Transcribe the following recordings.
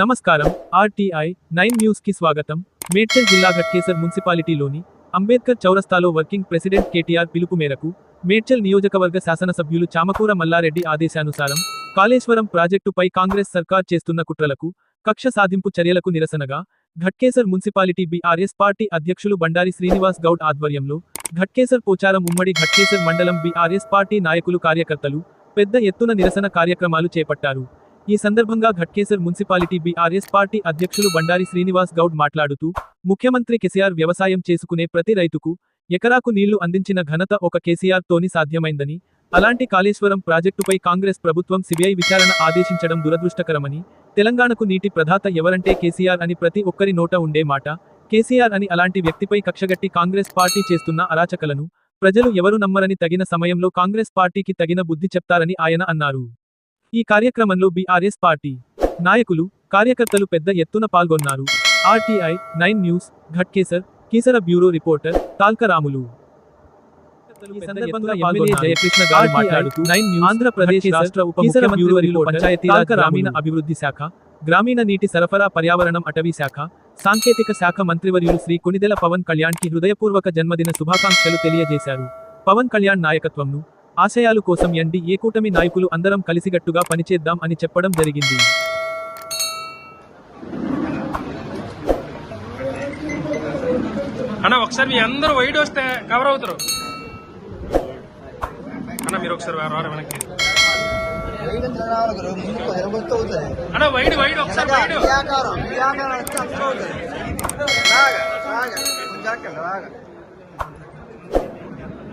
నమస్కారం. RTI 9 news కి స్వాగతం. మేడ్చల్ జిల్లా ఘట్కేసర్ మున్సిపాలిటీలోని అంబేద్కర్ చౌరస్తాలో వర్కింగ్ ప్రెసిడెంట్ కేటీఆర్ పిలుపు మేరకు మేడ్చల్ నియోజకవర్గ శాసనసభ్యులు చామకూర మల్లారెడ్డి ఆదేశానుసారం కాళేశ్వరం ప్రాజెక్టుపై కాంగ్రెస్ సర్కార్ చేస్తున్న కుట్రలకు, కక్ష సాధింపు చర్యలకు నిరసనగా ఘట్కేసర్ మున్సిపాలిటీ బీఆర్ఎస్ పార్టీ అధ్యక్షులు బండారి శ్రీనివాస్ గౌడ్ ఆధ్వర్యంలో ఘట్కేసర్ పోచారం ఉమ్మడి ఘట్కేసర్ మండలం బీఆర్ఎస్ పార్టీ నాయకులు కార్యకర్తలు పెద్ద ఎత్తున నిరసన కార్యక్రమాలు చేపట్టారు. ఈ సందర్భంగా ఘట్కేసర్ మున్సిపాలిటీ బీఆర్ఎస్ పార్టీ అధ్యక్షులు బండారి శ్రీనివాస్ గౌడ్ మాట్లాడుతూ, ముఖ్యమంత్రి కేసీఆర్ వ్యవసాయం చేసుకునే ప్రతి రైతుకు ఎకరాకు నీళ్లు అందించిన ఘనత ఒక కేసీఆర్ తోని సాధ్యమైందని, అలాంటి కాళేశ్వరం ప్రాజెక్టుపై కాంగ్రెస్ ప్రభుత్వం సిబిఐ విచారణ ఆదేశించడం దురదృష్టకరమని, తెలంగాణకు నీటి ప్రదాత ఎవరంటే కేసీఆర్ అని ప్రతి ఒక్కరి నోట ఉండే మాట కేసీఆర్ అని, అలాంటి వ్యక్తిపై కక్షగట్టి కాంగ్రెస్ పార్టీ చేస్తున్న అరాచకలను ప్రజలు ఎవరు నమ్మరని, తగిన సమయంలో కాంగ్రెస్ పార్టీకి తగిన బుద్ధి చెప్తారని ఆయన అన్నారు. ఈ కార్యక్రమంలో బీఆర్ఎస్ పార్టీ నాయకులు, కార్యకర్తలు పెద్ద ఎత్తున పాల్గొన్నారు. RTI 9 news, Ghatkesar, Keesara bureau reporter Talka Ramulu. ఈ సందర్భంగా ఎమ్మెల్యే జయకృష్ణ గారు మాట్లాడుతూ, ఆంధ్రప్రదేశ్ రాష్ట్ర ఉప ముఖ్యమంత్రి పంచాయతీరాజ్ గ్రామీణ అభివృద్ధి శాఖ, గ్రామీణ నీటి సరఫరా పర్యావరణం అటవీ శాఖ, సాంకేతిక శాఖ మంత్రివర్యులు శ్రీ కొణిదెల పవన్ కళ్యాణ్ కి హృదయపూర్వక జన్మదిన శుభాకాంక్షలు తెలియజేశారు. పవన్ కళ్యాణ్ నాయకత్వంను, ఆశయాలు కోసం ఎన్డీఏ కూటమి నాయకులు అందరం కలిసిగట్టుగా పనిచేద్దాం అని చెప్పడం జరిగింది. అన్న ఒకసారి మీ అందరూ వైడ్ వస్తే కవర్ అవుతారు. అన్న మీరు ఒకసారి వెనక్కి అన్న వైడ్ వైడ్ ఒకసారి wide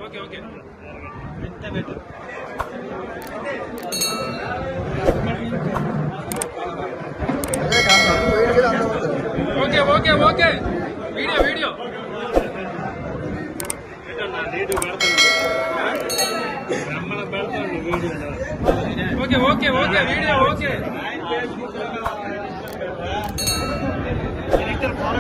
okay okay okay okay okay video video okay okay okay video okay follow